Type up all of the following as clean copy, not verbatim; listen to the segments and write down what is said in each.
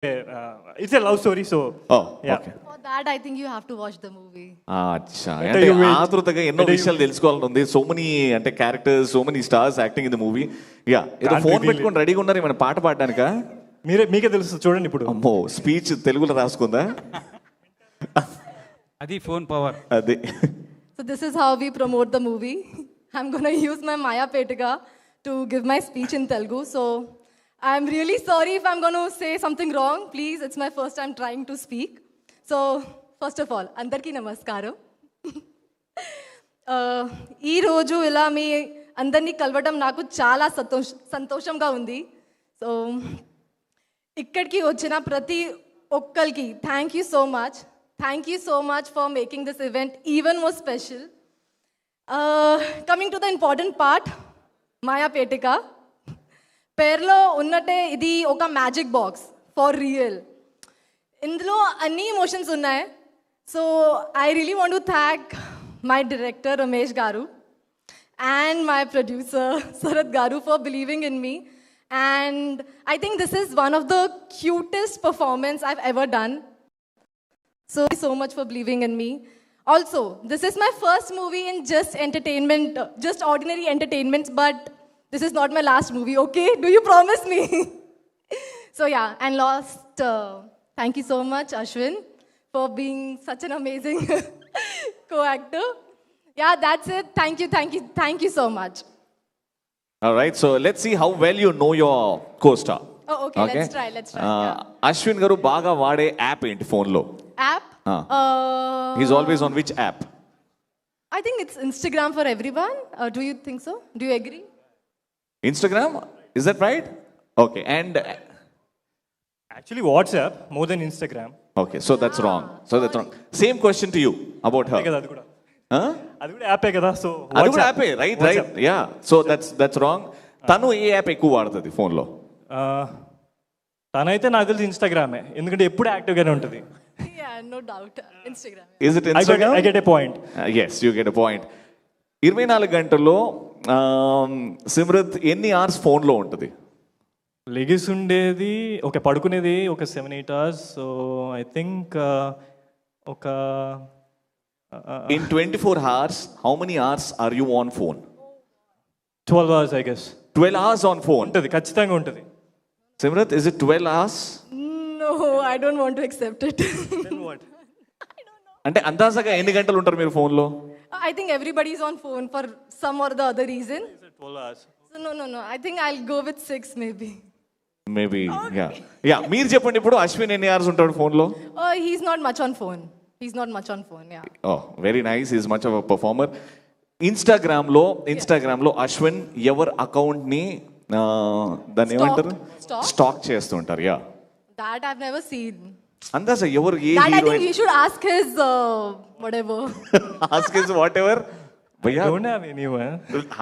It's a love story, so yeah. Okay. For that, I think you have to watch the movie. అచ్చా అంటే ఆతృతగా ఎన్నో విషయాలు తెలుసుకోవాలని ఉంది. సో మెనీ అంటే characters, so many stars acting in the movie. Yeah ఏదో phone పెట్టుకొని రెడీగా ఉన్నారు ఏమైనా పాట పాడడానికా? మీకే తెలుసు చూడండి ఇప్పుడు. అమ్మో స్పీచ్ తెలుగులో రాసుకుందా? అది ఫోన్ పవర్ అది. So this is how we promote the movie. I'm gonna use my Maya Petika to give my speech in Telugu. So I'm really sorry if I'm gonna say something wrong. Please, it's my first time trying to speak. So first of all, andarki namaskaram. ఈ రోజు ఇలా మీ అందరినీ కలవడం నాకు చాలా సంతోషంగా ఉంది. So ఇక్కడికి వచ్చిన ప్రతి ఒక్కరికి thank you so much. Thank you so much for making this event even more special. Coming to the important part, Maya Petika. పేర్లో ఉన్నట్టే ఇది ఒక మ్యాజిక్ బాక్స్ ఫర్ రియల్. ఇందులో అన్ని ఎమోషన్స్ ఉన్నాయి. So I really want to thank my director Ramesh గారు and my producer Sarath గారు for believing in me. And I think this is one of the cutest performance I've ever done. So thank you so much for believing in me. Also, this is my first movie in just entertainment, just ordinary entertainment, but this is not my last movie, okay? Do you promise me? So yeah, and last, thank you so much, Ashwin, for being such an amazing co-actor. Yeah, that's it. Thank you so much. All right, so let's see how well you know your co-star. Oh, okay. Let's try. Ashwin గారు బాగా వాడే app ఏంటి ఫోన్లో? App? He's always on which app? I think it's Instagram for everyone. Do you think so? Do you agree? Instagram? Is that right? Okay, and Actually WhatsApp more than Instagram. okay, so that's wrong. Same question to you about her. కదా అది కూడా. Huh? అది కూడా యాపే కదా. So అది కూడా యాపే, right. Yeah, so that's wrong. తను ఏ యాప్ ఎక్కువ వాడుతుంది ఫోన్లో? తనైతే నాకు తెలిసి ఇన్స్టాగ్రామే, ఎందుకంటే ఎప్పుడు యాక్టివ్గానే ఉంటుంది. Yeah, no doubt. Instagram. Is it Instagram? I get a point. Yes, you get a point. 24 గంటల్లో సిమ్రత్ ఎన్ని అవర్స్ ఫోన్లో ఉంటుంది? లెగిసి ఉండేది పడుకునేది ఒక 7-8 hours. సో ఐ థింక్ ఒక In 24 hours, how many hours are you on phone? 12 hours, I guess. 12 hours on phone? ఉంటుంది, ఖచ్చితంగా ఉంటుంది. Simrat, is it 12 hours? No, I don't want to accept it. Then what? I don't know. అంటే అందాజగా ఎన్ని గంటలు ఉంటారు మీరు ఫోన్లో? I think everybody's on phone for some or the other reason. 12 hours. So no. I think I'll go with 6 maybe. Maybe, yeah. మీరు చెప్పండి ఇప్పుడు, అశ్విన్ ఎన్ని అవర్స్ ఉంటాడు ఫోన్లో? He's not much on phone. Yeah. Oh, very nice. He's much of a performer. ఇన్స్టాగ్రామ్లో అశ్విన్ ఎవరి account ని దాన్ని ఏమంటారు, స్టాక్ చేస్తుంటారు? Yeah, that I've never seen. అందాజ ఎవరు ఏ That I heroine? think he should ask his whatever. Ask his whatever. భయ్యా, Don't have anyone.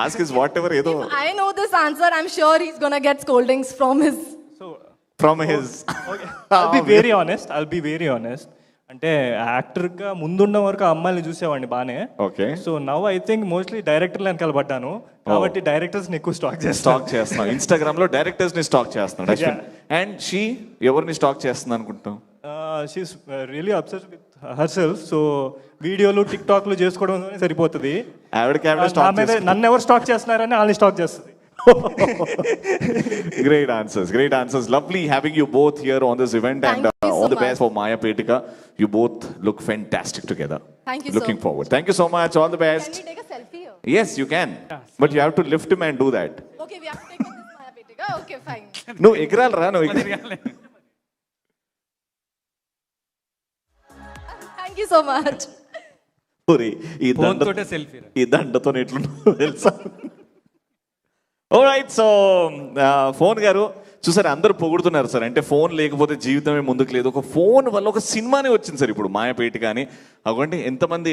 ask his whatever ఏదో. If I know this answer, I'm sure he's gonna get scoldings from his. From his. Okay. I'll be very honest. అంటే యాక్టర్గా ముందున్న వరకు అమ్మాయిని చూసేవాడిని బాగానే. Okay. So now I think mostly డైరెక్టర్లు వెనకాల పడ్డాను, కాబట్టి డైరెక్టర్స్ని ఎక్కువ స్టాక్ చేస్తున్నాను. ఇన్స్టాగ్రామ్లో డైరెక్టర్స్ని స్టాక్ చేస్తున్నాడు అశ్విన్. అండ్ షీ ఎవరిని స్టాక్ చేస్తుంది అనుకుంటాం? She's really obsessed with herself. So వీడియోలు టిక్టాక్లు చేసుకోవడం సరిపోతుంది. నన్ను ఎవరు స్టాక్ చేస్తున్నారని వాళ్ళని స్టాక్ చేస్తుంది. Great answers. Lovely having you both here on this event. Thank and you so all the much. best for Maya Petika. You both look fantastic together. Thank you Looking so forward. Thank you so much. All the best. Can we take a selfie here? Yes, you can. But you have to lift him and do that. Okay, we have to take with this Maya Petika. Okay, fine. No, egralra, no. Thank you so much. ఈ దండతో ఎట్లున్నావు తెలుసా? Alright, so phone గారు చూసారు, అందరూ పొగుడుతున్నారు sir. అంటే phone లేకపోతే జీవితమే ముందుకు లేదు. ఒక ఫోన్ వల్ల ఒక సినిమానే వచ్చింది సార్ ఇప్పుడు, మాయా పేటిక అని. అవ్వండి ఎంతమంది